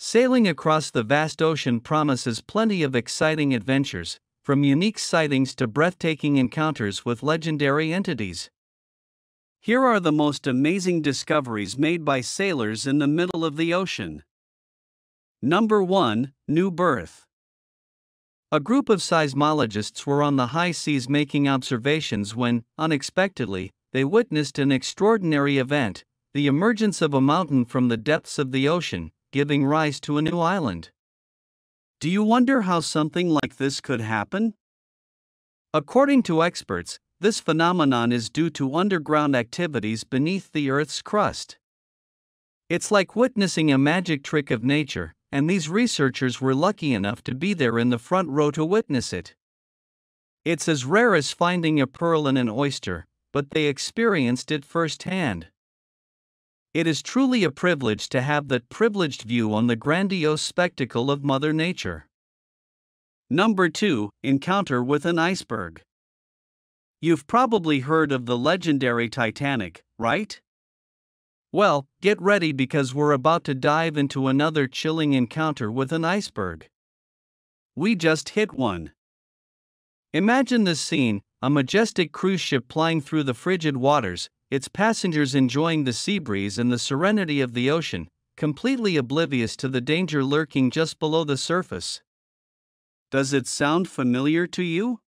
Sailing across the vast ocean promises plenty of exciting adventures, from unique sightings to breathtaking encounters with legendary entities. Here are the most amazing discoveries made by sailors in the middle of the ocean. Number 1. New Birth. A group of seismologists were on the high seas making observations when, unexpectedly, they witnessed an extraordinary event: the emergence of a mountain from the depths of the ocean, giving rise to a new island. Do you wonder how something like this could happen? According to experts, this phenomenon is due to underground activities beneath the Earth's crust. It's like witnessing a magic trick of nature, and these researchers were lucky enough to be there in the front row to witness it. It's as rare as finding a pearl in an oyster, but they experienced it firsthand. It is truly a privilege to have that privileged view on the grandiose spectacle of Mother Nature. Number 2. Encounter with an iceberg. You've probably heard of the legendary Titanic, right? Well, get ready because we're about to dive into another chilling encounter with an iceberg. We just hit one. Imagine this scene: a majestic cruise ship plying through the frigid waters, its passengers enjoying the sea breeze and the serenity of the ocean, completely oblivious to the danger lurking just below the surface. Does it sound familiar to you?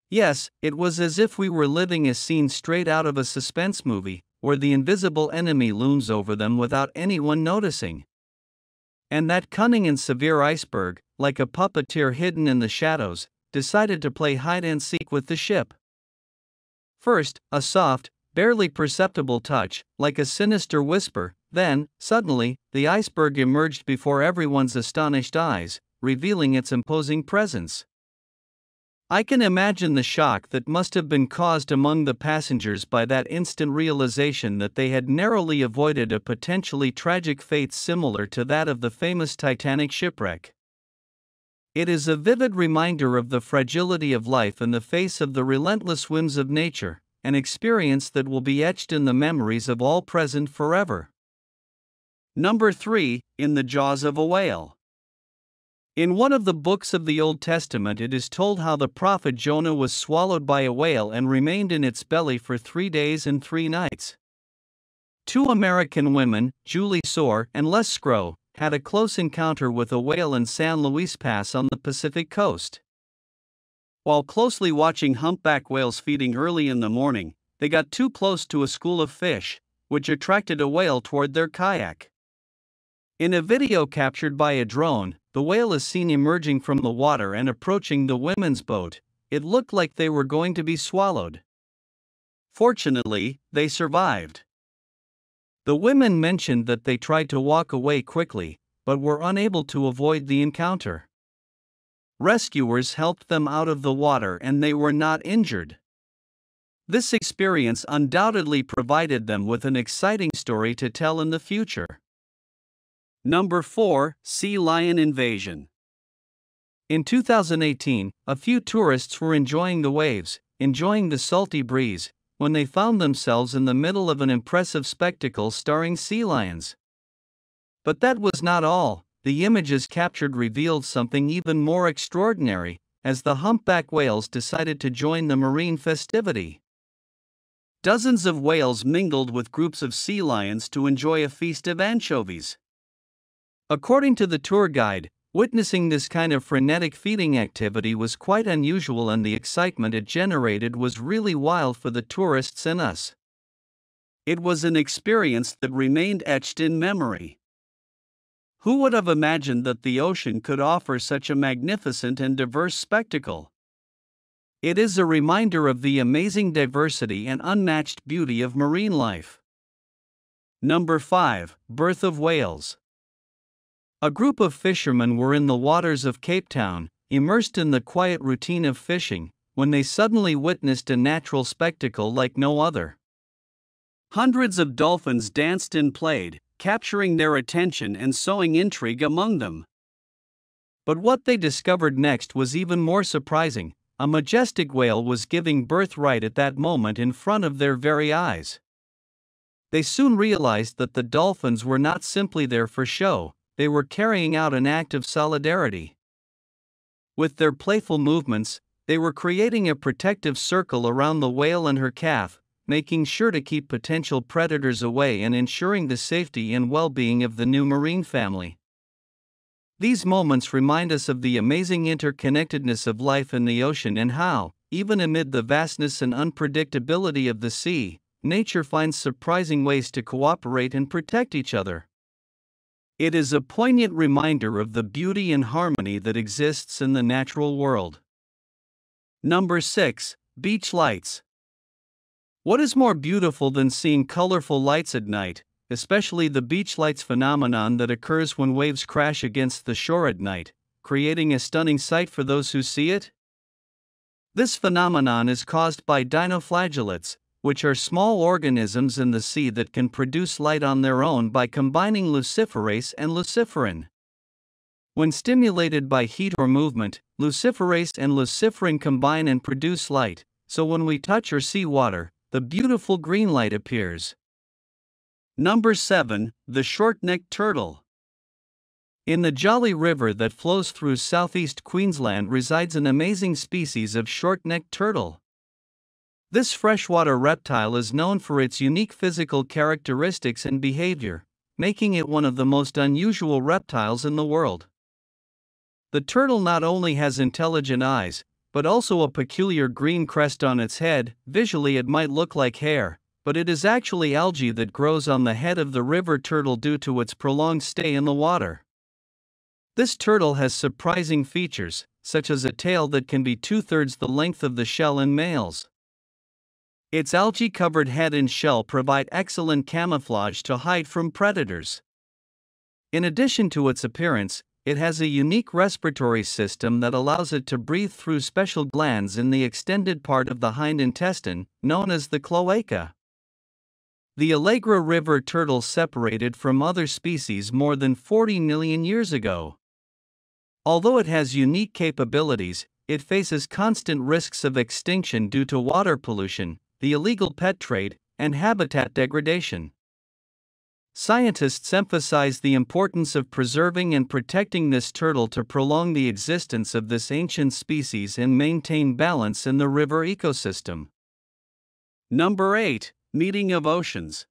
Yes, it was as if we were living a scene straight out of a suspense movie, where the invisible enemy looms over them without anyone noticing. And that cunning and severe iceberg, like a puppeteer hidden in the shadows, decided to play hide-and-seek with the ship. First, a soft, barely perceptible touch, like a sinister whisper, then, suddenly, the iceberg emerged before everyone's astonished eyes, revealing its imposing presence. I can imagine the shock that must have been caused among the passengers by that instant realization that they had narrowly avoided a potentially tragic fate similar to that of the famous Titanic shipwreck. It is a vivid reminder of the fragility of life in the face of the relentless whims of nature, an experience that will be etched in the memories of all present forever. Number 3. In the jaws of a whale. In one of the books of the Old Testament, it is told how the prophet Jonah was swallowed by a whale and remained in its belly for 3 days and 3 nights. 2 American women, Julie Soar and Les Scrow, had a close encounter with a whale in San Luis Pass on the Pacific coast. While closely watching humpback whales feeding early in the morning, they got too close to a school of fish, which attracted a whale toward their kayak. In a video captured by a drone, the whale is seen emerging from the water and approaching the women's boat. It looked like they were going to be swallowed. Fortunately, they survived. The women mentioned that they tried to walk away quickly, but were unable to avoid the encounter. Rescuers helped them out of the water and they were not injured. This experience undoubtedly provided them with an exciting story to tell in the future. Number 4. Sea lion invasion. In 2018, a few tourists were enjoying the waves, enjoying the salty breeze, when they found themselves in the middle of an impressive spectacle starring sea lions. But that was not all. The images captured revealed something even more extraordinary, as the humpback whales decided to join the marine festivity. Dozens of whales mingled with groups of sea lions to enjoy a feast of anchovies. According to the tour guide, witnessing this kind of frenetic feeding activity was quite unusual, and the excitement it generated was really wild for the tourists and us. It was an experience that remained etched in memory. Who would have imagined that the ocean could offer such a magnificent and diverse spectacle? It is a reminder of the amazing diversity and unmatched beauty of marine life. Number 5. Birth of whales. A group of fishermen were in the waters of Cape Town, immersed in the quiet routine of fishing, when they suddenly witnessed a natural spectacle like no other. Hundreds of dolphins danced and played, capturing their attention and sowing intrigue among them. But what they discovered next was even more surprising. A majestic whale was giving birth right at that moment in front of their very eyes. They soon realized that the dolphins were not simply there for show. they were carrying out an act of solidarity. With their playful movements, they were creating a protective circle around the whale and her calf, making sure to keep potential predators away and ensuring the safety and well-being of the new marine family. These moments remind us of the amazing interconnectedness of life in the ocean and how, even amid the vastness and unpredictability of the sea, nature finds surprising ways to cooperate and protect each other. It is a poignant reminder of the beauty and harmony that exists in the natural world. Number 6. Beach lights. What is more beautiful than seeing colorful lights at night, especially the beach lights phenomenon that occurs when waves crash against the shore at night, creating a stunning sight for those who see it? This phenomenon is caused by dinoflagellates, which are small organisms in the sea that can produce light on their own by combining luciferase and luciferin. When stimulated by heat or movement, luciferase and luciferin combine and produce light, so when we touch or see water, the beautiful green light appears. Number 7. The short-necked turtle. In the Jolly River that flows through southeast Queensland resides an amazing species of short-necked turtle. This freshwater reptile is known for its unique physical characteristics and behavior, making it one of the most unusual reptiles in the world. The turtle not only has intelligent eyes, but also a peculiar green crest on its head. Visually it might look like hair, but it is actually algae that grows on the head of the river turtle due to its prolonged stay in the water. This turtle has surprising features, such as a tail that can be 2/3 the length of the shell in males. Its algae-covered head and shell provide excellent camouflage to hide from predators. In addition to its appearance, it has a unique respiratory system that allows it to breathe through special glands in the extended part of the hind intestine, known as the cloaca. The Allegra River turtle separated from other species more than 40 million years ago. Although it has unique capabilities, it faces constant risks of extinction due to water pollution, the illegal pet trade, and habitat degradation. Scientists emphasize the importance of preserving and protecting this turtle to prolong the existence of this ancient species and maintain balance in the river ecosystem. Number 8. Meeting of oceans.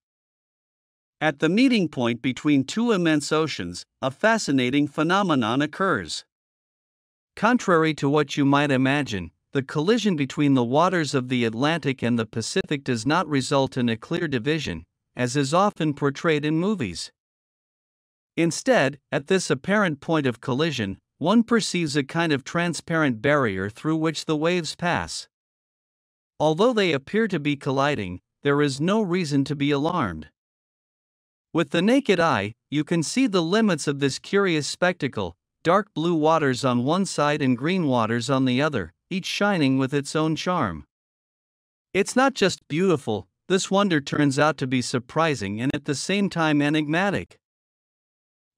At the meeting point between two immense oceans, a fascinating phenomenon occurs. Contrary to what you might imagine, the collision between the waters of the Atlantic and the Pacific does not result in a clear division, as is often portrayed in movies. Instead, at this apparent point of collision, one perceives a kind of transparent barrier through which the waves pass. Although they appear to be colliding, there is no reason to be alarmed. With the naked eye, you can see the limits of this curious spectacle: dark blue waters on one side and green waters on the other, each shining with its own charm. It's not just beautiful, this wonder turns out to be surprising and at the same time enigmatic.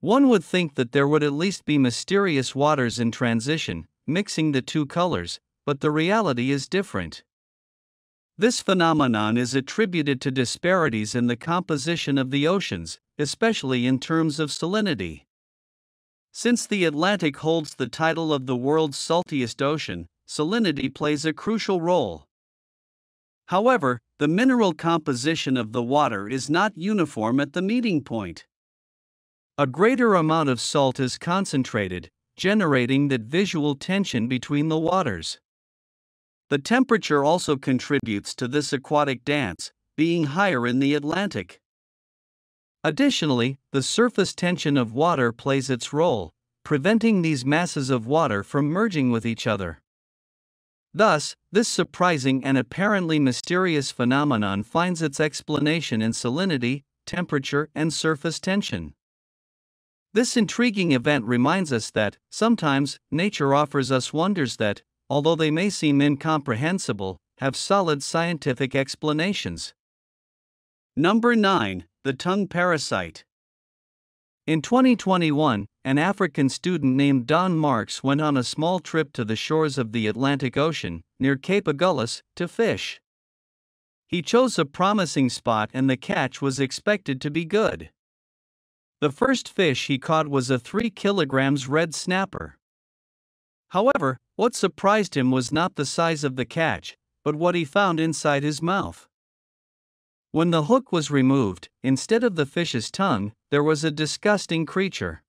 One would think that there would at least be mysterious waters in transition, mixing the two colors, but the reality is different. This phenomenon is attributed to disparities in the composition of the oceans, especially in terms of salinity. Since the Atlantic holds the title of the world's saltiest ocean, salinity plays a crucial role. However, the mineral composition of the water is not uniform at the meeting point. A greater amount of salt is concentrated, generating that visual tension between the waters. The temperature also contributes to this aquatic dance, being higher in the Atlantic. Additionally, the surface tension of water plays its role, preventing these masses of water from merging with each other. Thus, this surprising and apparently mysterious phenomenon finds its explanation in salinity, temperature, and surface tension. This intriguing event reminds us that, sometimes, nature offers us wonders that, although they may seem incomprehensible, have solid scientific explanations. Number 9. The tongue parasite. In 2021, an African student named Don Marks went on a small trip to the shores of the Atlantic Ocean, near Cape Agulhas, to fish. He chose a promising spot and the catch was expected to be good. The first fish he caught was a 3 kilograms red snapper. However, what surprised him was not the size of the catch, but what he found inside his mouth. When the hook was removed, instead of the fish's tongue, there was a disgusting creature.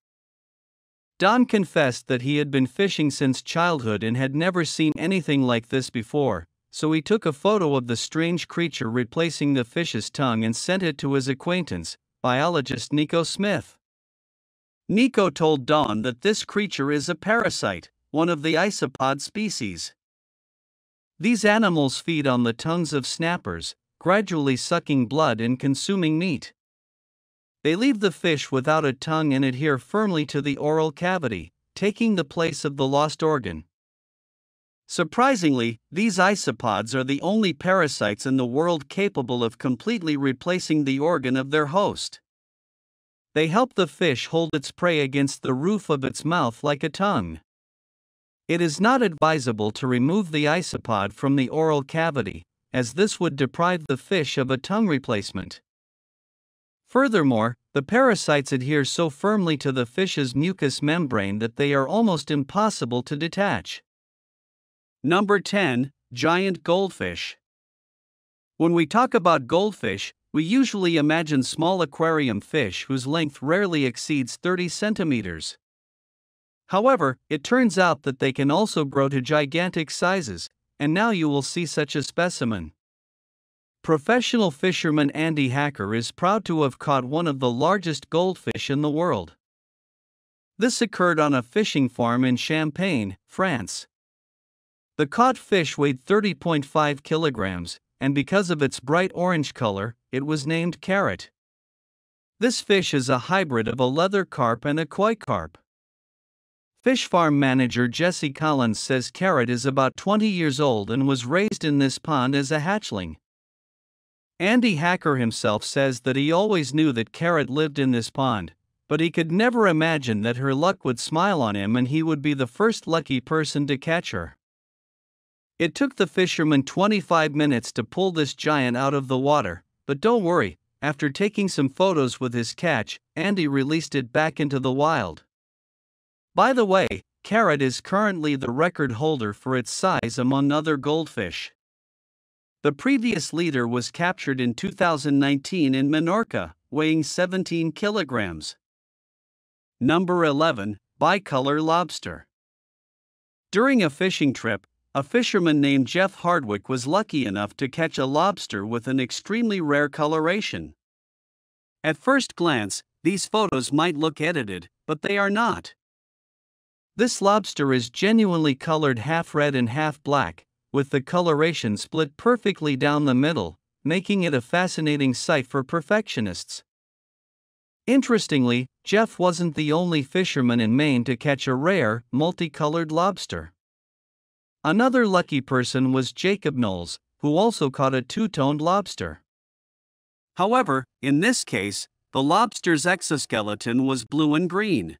Don confessed that he had been fishing since childhood and had never seen anything like this before, so he took a photo of the strange creature replacing the fish's tongue and sent it to his acquaintance, biologist Nico Smith. Nico told Don that this creature is a parasite, one of the isopod species. These animals feed on the tongues of snappers, gradually sucking blood and consuming meat. They leave the fish without a tongue and adhere firmly to the oral cavity, taking the place of the lost organ. Surprisingly, these isopods are the only parasites in the world capable of completely replacing the organ of their host. They help the fish hold its prey against the roof of its mouth like a tongue. It is not advisable to remove the isopod from the oral cavity, as this would deprive the fish of a tongue replacement. Furthermore, the parasites adhere so firmly to the fish's mucous membrane that they are almost impossible to detach. Number 10. Giant goldfish. When we talk about goldfish, we usually imagine small aquarium fish whose length rarely exceeds 30 centimeters. However, it turns out that they can also grow to gigantic sizes, and now you will see such a specimen. Professional fisherman Andy Hacker is proud to have caught one of the largest goldfish in the world. This occurred on a fishing farm in Champagne, France. The caught fish weighed 30.5 kilograms, and because of its bright orange color, it was named Carrot. This fish is a hybrid of a leather carp and a koi carp. Fish farm manager Jesse Collins says Carrot is about 20 years old and was raised in this pond as a hatchling. Andy Hacker himself says that he always knew that Carrot lived in this pond, but he could never imagine that her luck would smile on him and he would be the first lucky person to catch her. It took the fisherman 25 minutes to pull this giant out of the water, but don't worry, after taking some photos with his catch, Andy released it back into the wild. By the way, Carrot is currently the record holder for its size among other goldfish. The previous leader was captured in 2019 in Menorca, weighing 17 kilograms. Number 11. Bicolor lobster. During a fishing trip, a fisherman named Jeff Hardwick was lucky enough to catch a lobster with an extremely rare coloration. At first glance, these photos might look edited, but they are not. This lobster is genuinely colored half red and half black, with the coloration split perfectly down the middle, making it a fascinating sight for perfectionists. Interestingly, Jeff wasn't the only fisherman in Maine to catch a rare, multicolored lobster. Another lucky person was Jacob Knowles, who also caught a two-toned lobster. However, in this case, the lobster's exoskeleton was blue and green.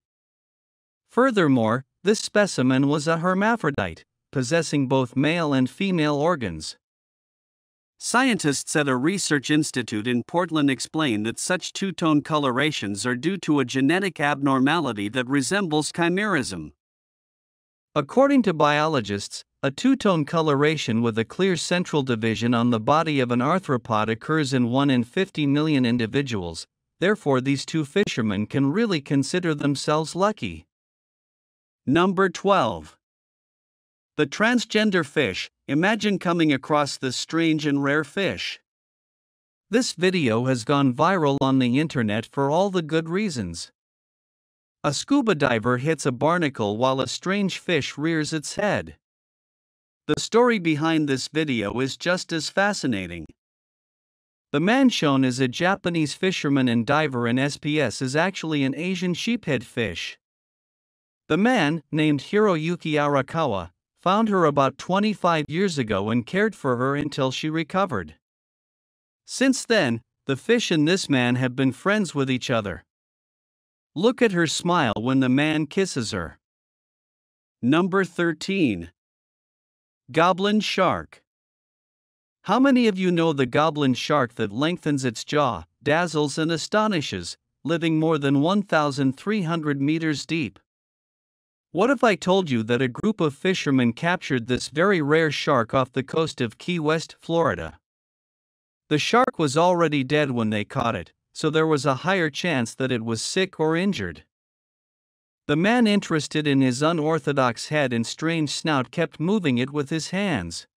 Furthermore, this specimen was a hermaphrodite, possessing both male and female organs. Scientists at a research institute in Portland explain that such two-tone colorations are due to a genetic abnormality that resembles chimerism. According to biologists, a two-tone coloration with a clear central division on the body of an arthropod occurs in 1 in 50 million individuals, therefore these two fishermen can really consider themselves lucky. Number 12. The transgender fish. Imagine coming across this strange and rare fish. This video has gone viral on the internet for all the good reasons. A scuba diver hits a barnacle while a strange fish rears its head. The story behind this video is just as fascinating. The man shown as a Japanese fisherman and diver in SPS is actually an Asian sheephead fish. The man, named Hiroyuki Arakawa, found her about 25 years ago and cared for her until she recovered. Since then, the fish and this man have been friends with each other. Look at her smile when the man kisses her. Number 13. Goblin shark. How many of you know the goblin shark that lengthens its jaw, dazzles and astonishes, living more than 1,300 meters deep. What if I told you that a group of fishermen captured this very rare shark off the coast of Key West, Florida? The shark was already dead when they caught it, so there was a higher chance that it was sick or injured. The man interested in his unorthodox head and strange snout kept moving it with his hands.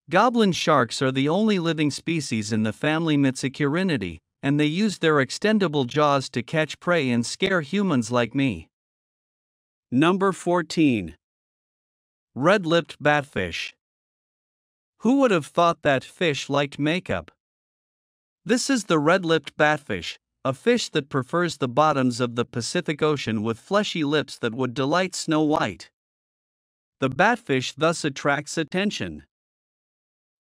Goblin sharks are the only living species in the family Serenity, and they use their extendable jaws to catch prey and scare humans like me. Number 14. Redlipped batfish. Who would have thought that fish liked makeup? This is the red-lipped batfish, a fish that prefers the bottoms of the Pacific Ocean with fleshy lips that would delight Snow White. The batfish thus attracts attention.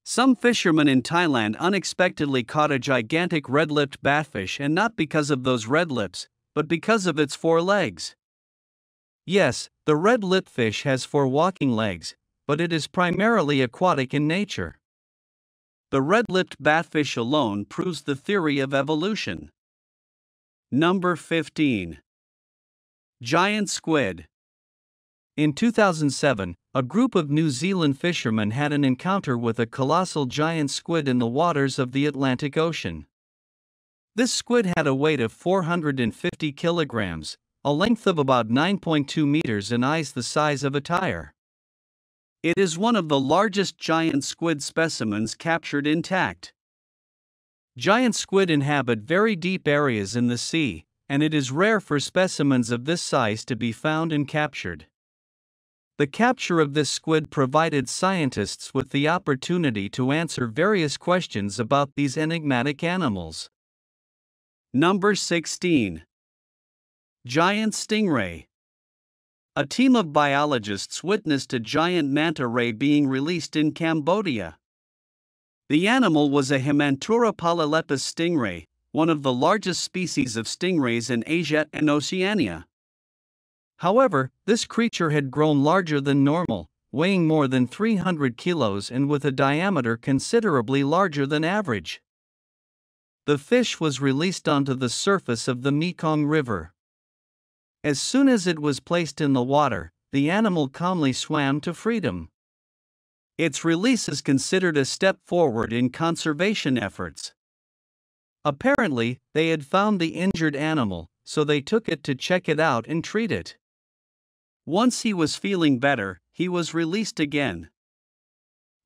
Some fishermen in Thailand unexpectedly caught a gigantic red-lipped batfish, and not because of those red lips, but because of its 4 legs. Yes, the red-lipped fish has 4 walking legs, but it is primarily aquatic in nature. The red-lipped batfish alone proves the theory of evolution. Number 15. Giant squid. In 2007, a group of New Zealand fishermen had an encounter with a colossal giant squid in the waters of the Atlantic Ocean. This squid had a weight of 450 kilograms, a length of about 9.2 meters, and eyes the size of a tire. It is one of the largest giant squid specimens captured intact. Giant squid inhabit very deep areas in the sea, and it is rare for specimens of this size to be found and captured. The capture of this squid provided scientists with the opportunity to answer various questions about these enigmatic animals. Number 16. Giant stingray. A team of biologists witnessed a giant manta ray being released in Cambodia. The animal was a Himantura polylepis stingray, one of the largest species of stingrays in Asia and Oceania. However, this creature had grown larger than normal, weighing more than 300 kilos and with a diameter considerably larger than average. The fish was released onto the surface of the Mekong River. As soon as it was placed in the water, the animal calmly swam to freedom. Its release is considered a step forward in conservation efforts. Apparently, they had found the injured animal, so they took it to check it out and treat it. Once he was feeling better, he was released again.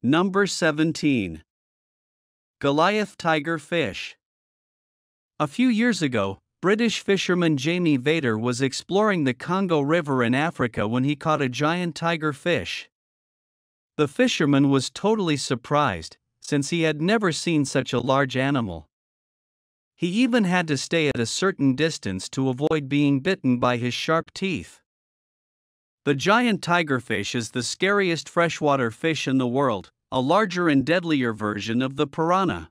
Number 17. Goliath tiger fish. A few years ago, British fisherman Jamie Vader was exploring the Congo River in Africa when he caught a giant tiger fish. The fisherman was totally surprised, since he had never seen such a large animal. He even had to stay at a certain distance to avoid being bitten by his sharp teeth. The giant tigerfish is the scariest freshwater fish in the world, a larger and deadlier version of the piranha.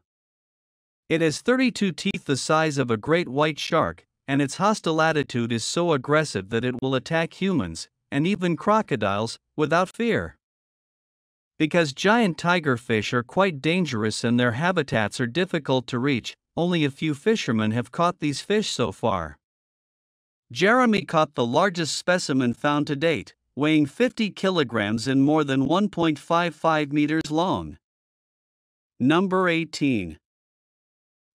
It has 32 teeth the size of a great white shark, and its hostile attitude is so aggressive that it will attack humans, and even crocodiles, without fear. Because giant tigerfish are quite dangerous and their habitats are difficult to reach, only a few fishermen have caught these fish so far. Jeremy caught the largest specimen found to date, weighing 50 kilograms and more than 1.55 meters long. Number 18.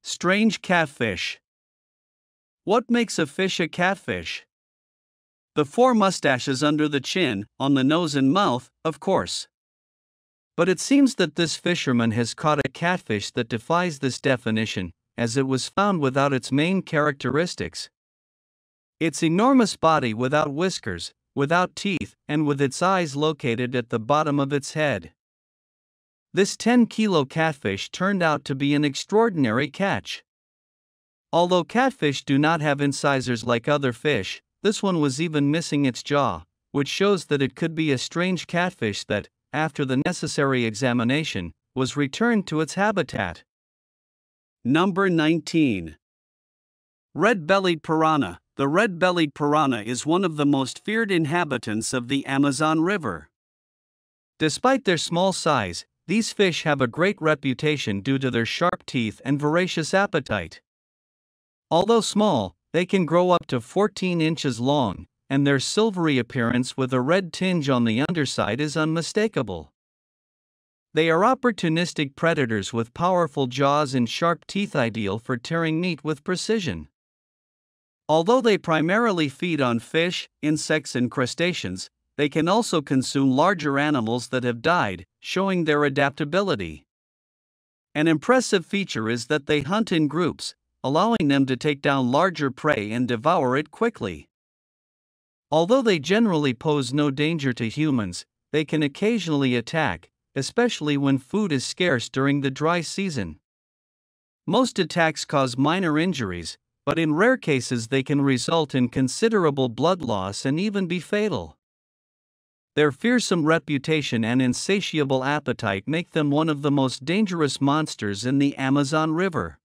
Strange catfish. What makes a fish a catfish? The 4 mustaches under the chin, on the nose and mouth, of course. But it seems that this fisherman has caught a catfish that defies this definition, as it was found without its main characteristics. Its enormous body without whiskers, without teeth, and with its eyes located at the bottom of its head. This 10-kilo catfish turned out to be an extraordinary catch. Although catfish do not have incisors like other fish, this one was even missing its jaw, which shows that it could be a strange catfish that, after the necessary examination, was returned to its habitat. Number 19. Red-bellied piranha. The red-bellied piranha is one of the most feared inhabitants of the Amazon River. Despite their small size, these fish have a great reputation due to their sharp teeth and voracious appetite. Although small, they can grow up to 14 inches long, and their silvery appearance with a red tinge on the underside is unmistakable. They are opportunistic predators with powerful jaws and sharp teeth, ideal for tearing meat with precision. Although they primarily feed on fish, insects, and crustaceans, they can also consume larger animals that have died, showing their adaptability. An impressive feature is that they hunt in groups, allowing them to take down larger prey and devour it quickly. Although they generally pose no danger to humans, they can occasionally attack, especially when food is scarce during the dry season. Most attacks cause minor injuries, but in rare cases they can result in considerable blood loss and even be fatal. Their fearsome reputation and insatiable appetite make them one of the most dangerous monsters in the Amazon River.